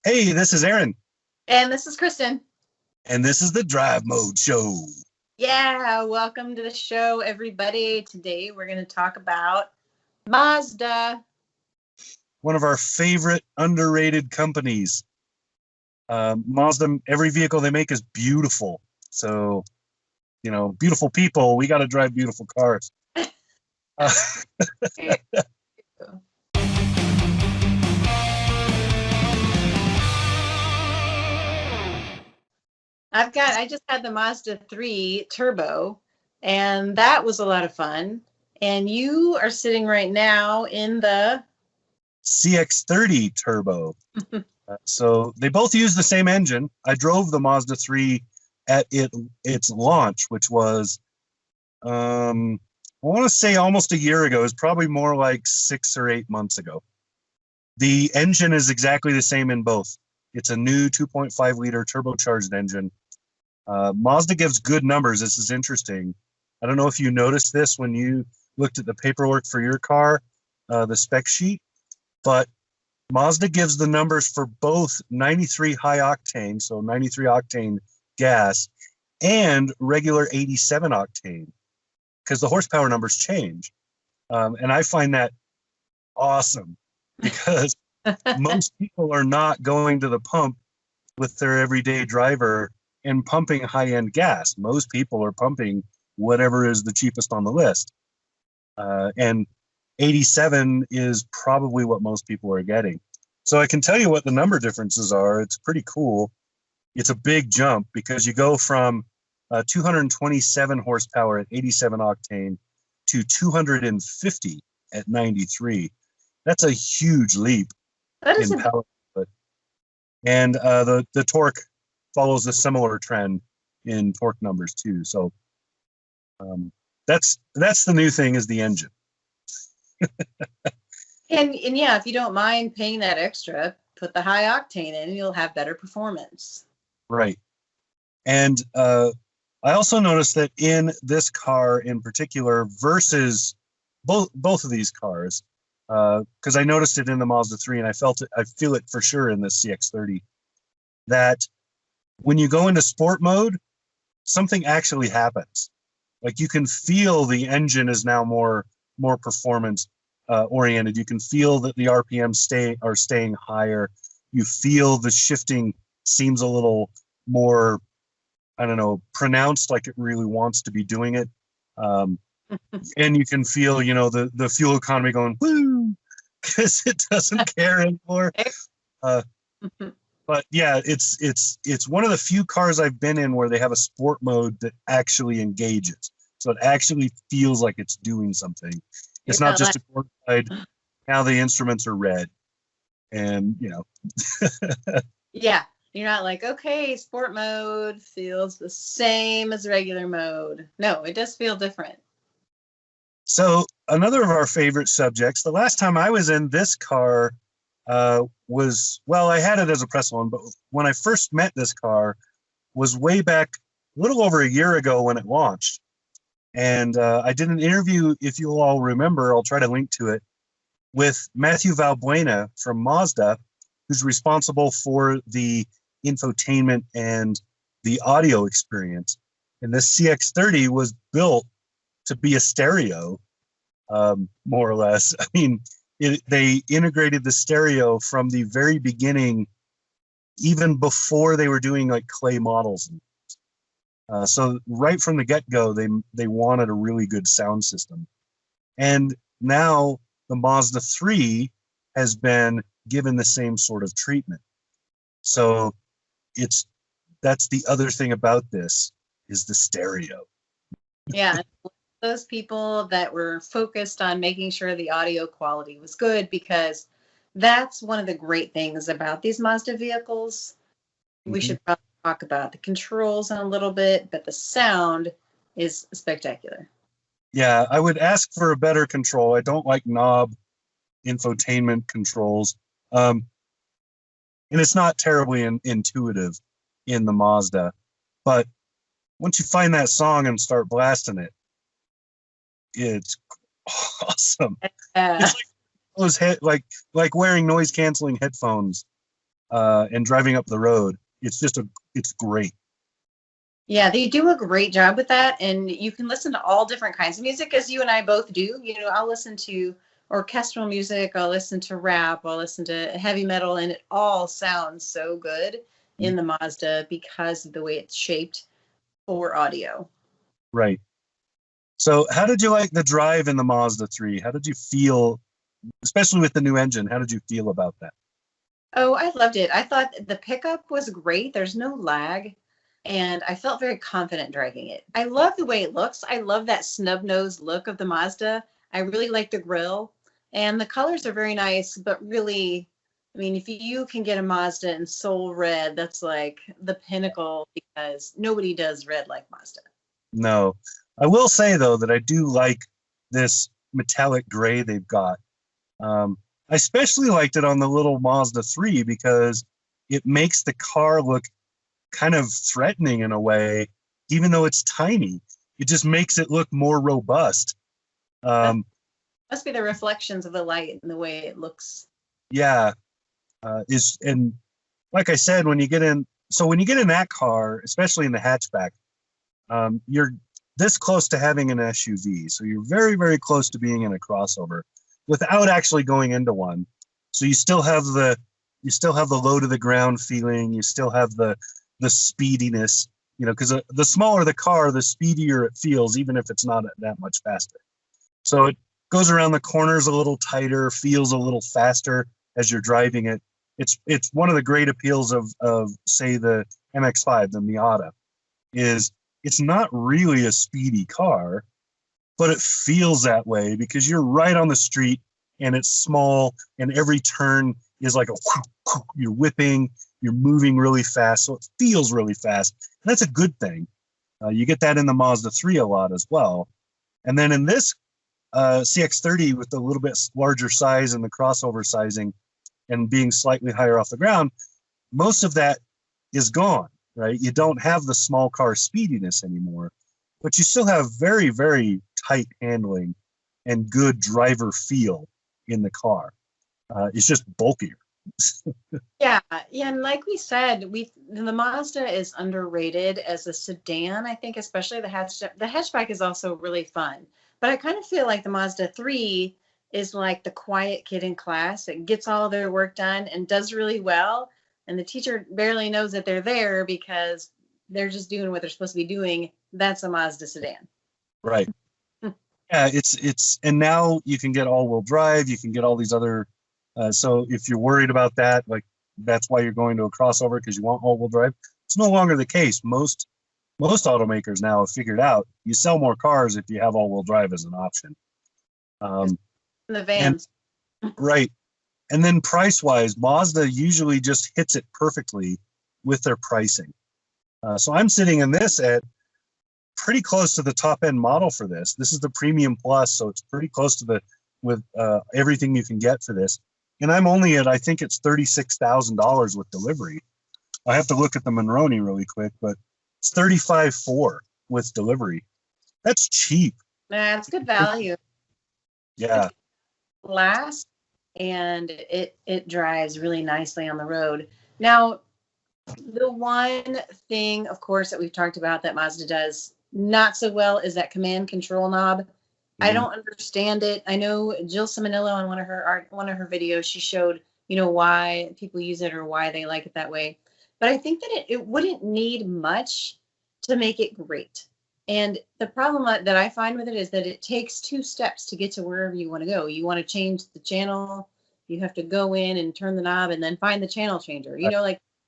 Hey, this is Aaron, And this is Kristen. and this is the Drive Mode Show. Yeah, welcome to the show, everybody. Today we're going to talk about Mazda. One of our favorite underrated companies. Mazda, every vehicle they make is beautiful. So, beautiful people, we got to drive beautiful cars. Uh, I just had the Mazda 3 Turbo, and that was a lot of fun. And you are sitting right now in the CX-30 Turbo. So they both use the same engine. I drove the Mazda 3 at its launch, which was, I want to say almost a year ago. It's probably more like 6 or 8 months ago. The engine is exactly the same in both. It's a new 2.5 liter turbocharged engine. Mazda gives good numbers. This is interesting. I don't know if you noticed this when you looked at the paperwork for your car, the spec sheet, but Mazda gives the numbers for both 93 high octane, so 93 octane gas, and regular 87 octane, because the horsepower numbers change. And I find that awesome because most people are not going to the pump with their everyday driver and pumping high-end gas. Most people are pumping whatever is the cheapest on the list. And 87 is probably what most people are getting. So I can tell you what the number differences are. It's pretty cool. It's a big jump because you go from 227 horsepower at 87 octane to 250 at 93. That's a huge leap in power output. And the torque follows a similar trend in torque numbers too. So that's the new thing, is the engine. and yeah, if you don't mind paying that extra, put the high octane in and you'll have better performance. Right. And I also noticed that in this car in particular versus both of these cars, because I noticed it in the Mazda 3 and I feel it for sure in the CX-30, that when you go into sport mode, something actually happens. Like you can feel the engine is now more performance oriented. You can feel that the RPMs are staying higher. You feel the shifting seems a little more, I don't know, pronounced, like it really wants to be doing it. And you can feel, the fuel economy going, woo, because it doesn't care anymore. But yeah, it's one of the few cars I've been in where they have a sport mode that actually engages. So it actually feels like it's doing something. It's not just a glorified, now the instruments are red. And, Yeah, you're not like, okay, sport mode feels the same as regular mode. No, it does feel different. So another of our favorite subjects, the last time I was in this car was, well, I had it as a press loan, but when I first met this car was way back a little over a year ago when it launched. And I did an interview, if you all remember, I'll try to link to it, with Matthew Valbuena from Mazda, who's responsible for the infotainment and the audio experience. And this CX-30 was built to be a stereo, more or less. I mean, they integrated the stereo from the very beginning, even before they were doing like clay models. So right from the get-go, they wanted a really good sound system. And now the Mazda 3 has been given the same sort of treatment. So that's the other thing about this, is the stereo. Yeah, those people that were focused on making sure the audio quality was good, because that's one of the great things about these Mazda vehicles. We should probably talk about the controls in a little bit, but the sound is spectacular. Yeah, I would ask for a better control. I don't like knob infotainment controls. And it's not terribly intuitive in the Mazda. But once you find that song and start blasting it, it's awesome. It's like those like wearing noise canceling headphones and driving up the road. It's great. Yeah, they do a great job with that. And you can listen to all different kinds of music, as you and I both do. I'll listen to orchestral music, I'll listen to rap, I'll listen to heavy metal, and it all sounds so good in the Mazda because of the way it's shaped for audio. Right. So how did you like the drive in the Mazda 3? How did you feel, especially with the new engine? How did you feel about that? Oh, I loved it. I thought the pickup was great. There's no lag. And I felt very confident driving it. I love the way it looks. I love that snub nose look of the Mazda. I really like the grille. And the colors are very nice, but really, I mean, if you can get a Mazda in soul red, that's like the pinnacle because nobody does red like Mazda. No. I will say, though, that I do like this metallic gray they've got. I especially liked it on the little Mazda 3 because it makes the car look kind of threatening in a way, even though it's tiny. It just makes it look more robust. Must be the reflections of the light and the way it looks. Yeah. And like I said, when you get in that car, especially in the hatchback, you're this close to having an SUV. So you're very, very close to being in a crossover without actually going into one. So you still have the low to the ground feeling. You still have the speediness, because the smaller the car, the speedier it feels, even if it's not that much faster. So it goes around the corners a little tighter, feels a little faster as you're driving it. It's one of the great appeals of say the MX-5, the Miata, is it's not really a speedy car, but it feels that way because you're right on the street and it's small and every turn is like you're whipping, you're moving really fast, so it feels really fast. And that's a good thing. You get that in the Mazda 3 a lot as well. And then in this CX-30 with a little bit larger size and the crossover sizing and being slightly higher off the ground, most of that is gone, right? You don't have the small car speediness anymore, but you still have very, very tight handling and good driver feel in the car. It's just bulkier. Yeah, and like we said, the Mazda is underrated as a sedan. I think, especially the hatchback. The hatchback is also really fun, but I kind of feel like the Mazda 3 is like the quiet kid in class. It gets all their work done and does really well, and the teacher barely knows that they're there because they're just doing what they're supposed to be doing. That's a Mazda sedan. Right. Yeah, it's and now you can get all-wheel drive. You can get all these other. So if you're worried about that, like that's why you're going to a crossover because you want all-wheel drive. It's no longer the case. Most automakers now have figured out you sell more cars if you have all-wheel drive as an option. The vans. Right. And then price-wise, Mazda usually just hits it perfectly with their pricing. So I'm sitting in this at pretty close to the top-end model for this. This is the Premium Plus, so it's pretty close to with everything you can get for this. And I'm only at, I think it's $36,000 with delivery. I have to look at the Monroney really quick, but it's $35,400 with delivery. That's cheap. That's good value. Yeah. Last, and it drives really nicely on the road. Now, the one thing, of course, that we've talked about that Mazda does not so well is that command control knob. I don't understand it. I know Jill Simonillo on one of her videos, she showed, why people use it or why they like it that way. But I think that it wouldn't need much to make it great. And the problem that I find with it is that it takes 2 steps to get to wherever you want to go. You want to change the channel, you have to go in and turn the knob and then find the channel changer.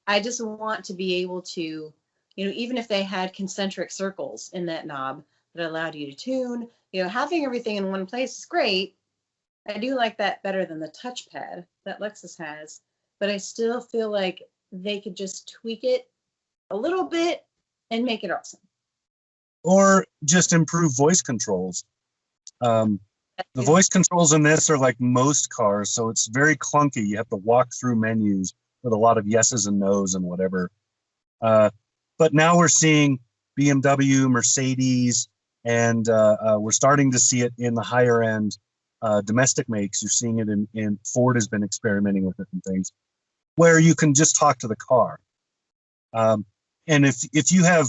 I just want to be able to, even if they had concentric circles in that knob that allowed you to tune, having everything in one place is great. I do like that better than the touchpad that Lexus has, but I still feel like they could just tweak it a little bit and make it awesome. Or just improve voice controls. The voice controls in this are like most cars, so it's very clunky. You have to walk through menus with a lot of yeses and nos and whatever. But now we're seeing BMW, Mercedes, and we're starting to see it in the higher end domestic makes. You're seeing it in Ford has been experimenting with it and things. where you can just talk to the car. And if you have,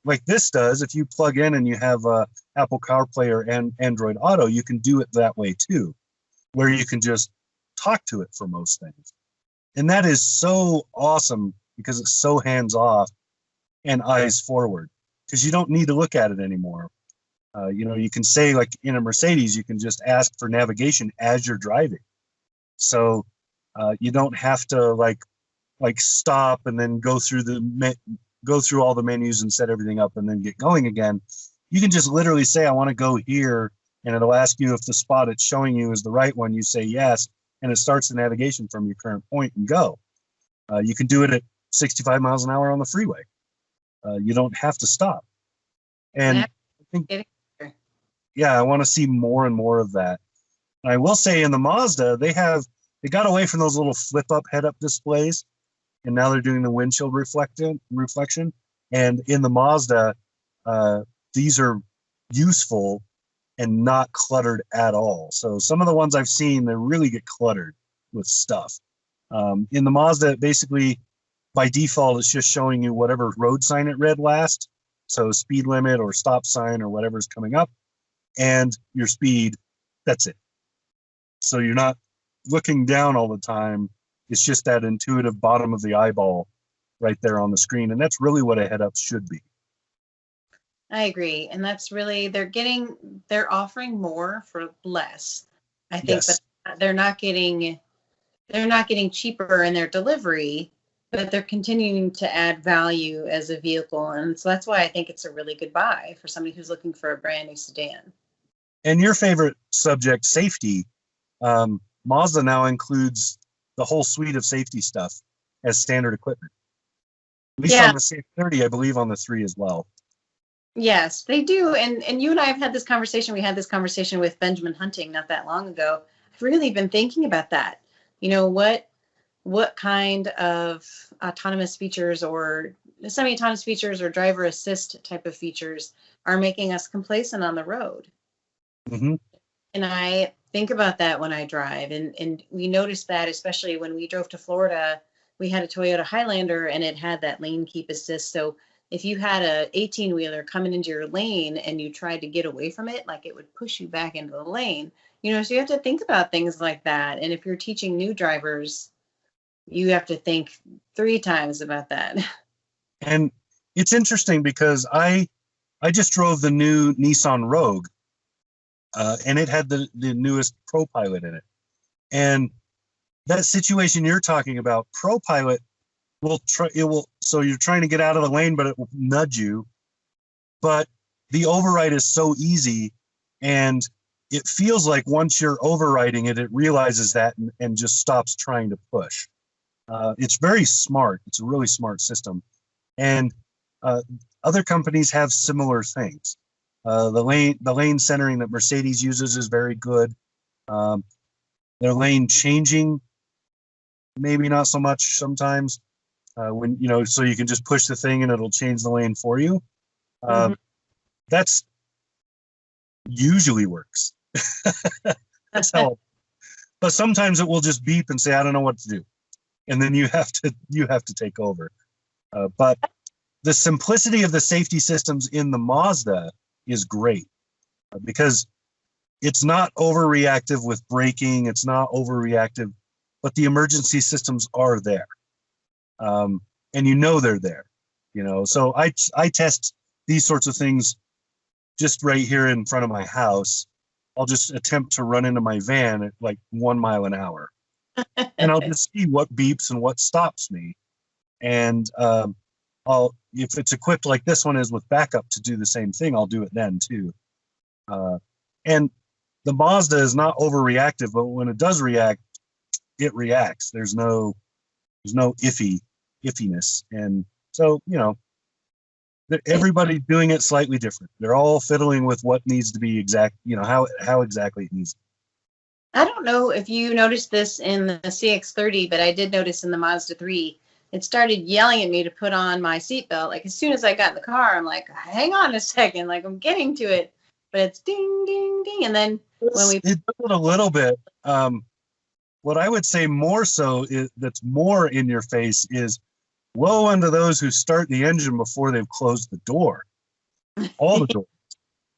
like this does, if you plug in and you have Apple CarPlay or Android Auto, you can do it that way too, where you can just talk to it for most things. And that is so awesome because it's so hands off and eyes forward, because you don't need to look at it anymore. You can say, like in a Mercedes, you can just ask for navigation as you're driving. So you don't have to like stop and then go through all the menus and set everything up and then get going again. You can just literally say, I want to go here, and it'll ask you if the spot it's showing you is the right one. You say yes, and it starts the navigation from your current point and go. You can do it at 65 miles an hour on the freeway. You don't have to stop. And I think, yeah, I want to see more and more of that. And I will say in the Mazda, they got away from those little flip-up head-up displays, and now they're doing the windshield reflection. And in the Mazda, these are useful and not cluttered at all. So some of the ones I've seen, they really get cluttered with stuff. In the Mazda, basically, by default, it's just showing you whatever road sign it read last. So speed limit or stop sign or whatever's coming up, and your speed, that's it. So you're not looking down all the time. It's just that intuitive bottom of the eyeball right there on the screen. And that's really what a head-up should be. I agree. And that's really, they're offering more for less, I think, Yes. But they're not getting cheaper in their delivery, but they're continuing to add value as a vehicle. And so that's why I think it's a really good buy for somebody who's looking for a brand new sedan. And your favorite subject, safety, Mazda now includes the whole suite of safety stuff as standard equipment. At least on the CX-30, I believe on the 3 as well. Yes, they do. And you and I have had this conversation. We had this conversation with Benjamin Hunting not that long ago. I've really been thinking about that. You know, what kind of autonomous features or semi-autonomous features or driver assist type of features are making us complacent on the road? Mm-hmm. And I think about that when I drive. And we noticed that, especially when we drove to Florida, we had a Toyota Highlander and it had that lane keep assist. So if you had a 18-wheeler coming into your lane and you tried to get away from it, like it would push you back into the lane. You know, so you have to think about things like that. And if you're teaching new drivers, you have to think 3 times about that. And it's interesting because I just drove the new Nissan Rogue, and it had the newest ProPilot in it. And that situation you're talking about, ProPilot so you're trying to get out of the lane, but it will nudge you. But the override is so easy, and it feels like once you're overriding it, it realizes that and just stops trying to push. It's very smart. It's a really smart system. And other companies have similar things. The lane centering that Mercedes uses is very good. Their lane changing, maybe not so much sometimes. So you can just push the thing and it'll change the lane for you. That's usually works. That's help. But sometimes it will just beep and say, I don't know what to do. And then you have to take over. But the simplicity of the safety systems in the Mazda is great because it's not overreactive with braking. It's not overreactive, but the emergency systems are there. And they're there, so I test these sorts of things just right here in front of my house. I'll just attempt to run into my van at like 1 mile an hour and I'll just see what beeps and what stops me. And if it's equipped like this one is with backup to do the same thing, I'll do it then too. And the Mazda is not overreactive, but when it does react, it reacts. There's no iffiness. And so, everybody's doing it slightly different. They're all fiddling with what needs to be exact, how exactly it needs to be. I don't know if you noticed this in the CX-30, but I did notice in the Mazda3, it started yelling at me to put on my seatbelt. Like as soon as I got in the car, I'm like, hang on a second, like I'm getting to it, but it's ding, ding, ding. And then when it does it a little bit. what I would say more so is that's more in your face is woe unto those who start the engine before they've closed the door, all the doors.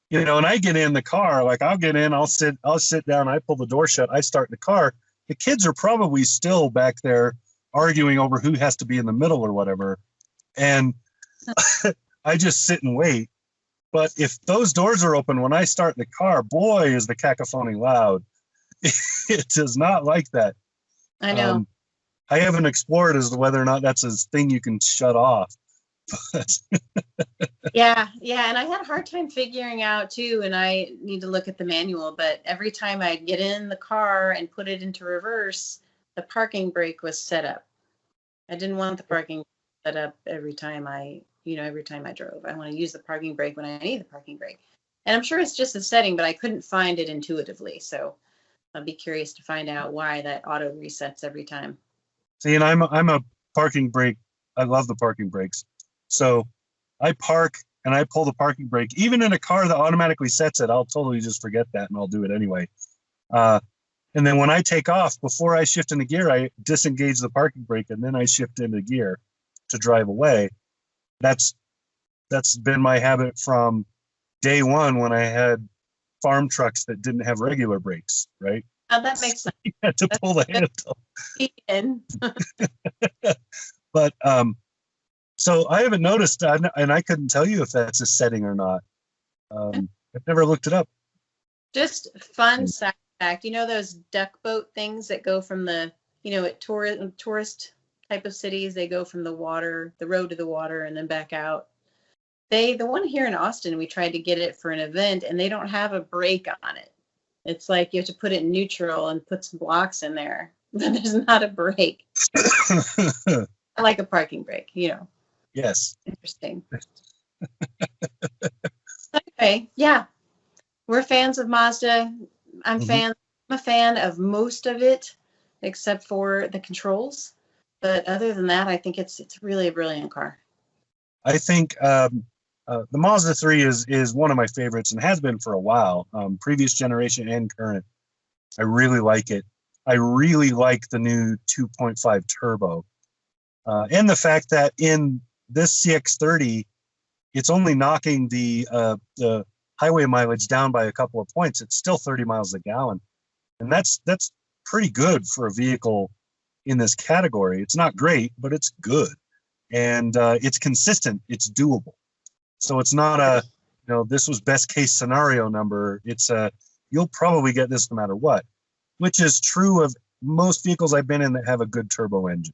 You know, and I get in the car, like I'll get in, I'll sit down, I pull the door shut, I start the car. The kids are probably still back there arguing over who has to be in the middle or whatever. And I just sit and wait. But if those doors are open when I start the car, boy, is the cacophony loud. It does not like that. I know. I haven't explored as to whether or not that's a thing you can shut off. Yeah, and I had a hard time figuring out too, and I need to look at the manual, but every time I get in the car and put it into reverse, the parking brake was set up. I didn't want the parking set up every time I drove. I want to use the parking brake when I need the parking brake. And I'm sure it's just a setting, but I couldn't find it intuitively. So I'll be curious to find out why that auto resets every time. See, and I'm a parking brake. I love the parking brakes. So I park and I pull the parking brake. Even in a car that automatically sets it, I'll totally just forget that and I'll do it anyway. And then when I take off, before I shift into gear, I disengage the parking brake and then I shift into gear to drive away. That's been my habit from day one when I had farm trucks that didn't have regular brakes, right? Oh, that makes sense. You had to pull the handle. But so I haven't noticed, and I couldn't tell you if that's a setting or not. I've never looked it up. Just fun side fact. You know those duck boat things that go from the, at tourist type of cities, they go from the road to the water and then back out. The one here in Austin, we tried to get it for an event and they don't have a brake on it. It's like you have to put it in neutral and put some blocks in there, but there's not a brake. I like a parking brake, Yes. Interesting. Okay, yeah. We're fans of Mazda. I'm a fan of most of it, except for the controls. But other than that, I think it's really a brilliant car. I think the Mazda 3 is one of my favorites and has been for a while, previous generation and current. I really like it. I really like the new 2.5 turbo. And the fact that in this CX-30, it's only knocking the highway mileage down by a couple of points. It's still 30 miles a gallon. And that's pretty good for a vehicle in this category. It's not great, but it's good. And it's consistent. It's doable. So it's not this was best case scenario number. It's you'll probably get this no matter what, which is true of most vehicles I've been in that have a good turbo engine.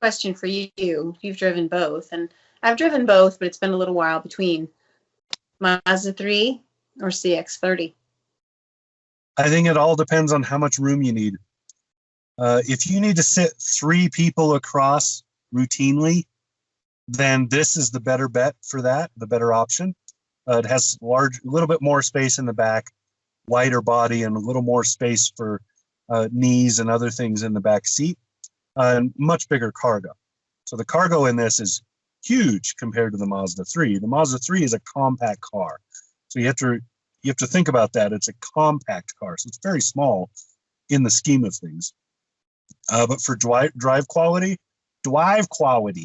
Question for you. You've driven both, and I've driven both, but it's been a little while between. Mazda 3 or CX-30? I think it all depends on how much room you need. If you need to sit 3 people across routinely, then this is the better bet for that, the better option. It has a little bit more space in the back, wider body, and a little more space for knees and other things in the back seat, and much bigger cargo. So the cargo in this is huge compared to the Mazda 3. The Mazda 3 is a compact car. So you have to think about that. It's a compact car. So it's very small in the scheme of things. But for drive quality, for drive quality,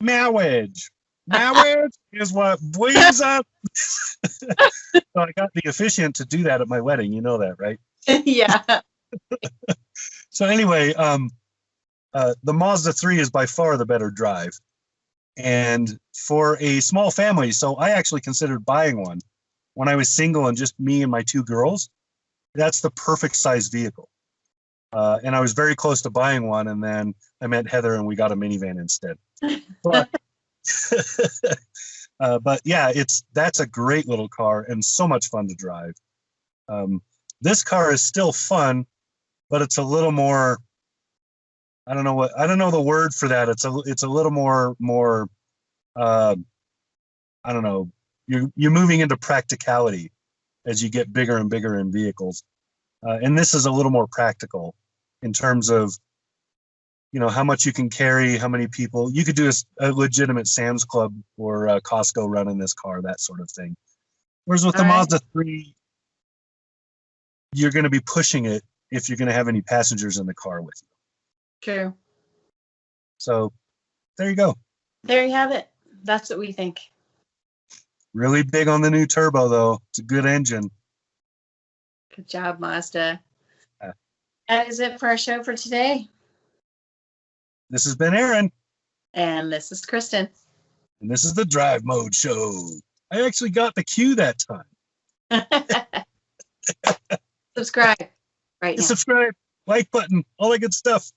marriage is what brings up. So I got the officiant to do that at my wedding. You know that, right? Yeah. So anyway, the Mazda 3 is by far the better drive. And for a small family, so I actually considered buying one when I was single and just me and my 2 girls. That's the perfect size vehicle. And I was very close to buying one, and then I met Heather and we got a minivan instead. But yeah, that's a great little car and so much fun to drive. This car is still fun, but it's a little more, I don't know the word for that. It's a little more I don't know. You're moving into practicality as you get bigger and bigger in vehicles. And this is a little more practical in terms of, how much you can carry, how many people. You could do a legitimate Sam's Club or Costco run in this car, that sort of thing. Whereas with the All right. Mazda 3, you're going to be pushing it if you're going to have any passengers in the car with you. True. So there you go. There you have it. That's what we think. Really big on the new turbo, though. It's a good engine. Good job, Mazda. Uh, That is it for our show for today. This has been Aaron. And this is Kristen. And this is the Drive Mode Show. I actually got the cue that time. Subscribe right now. Subscribe, like button, all that good stuff.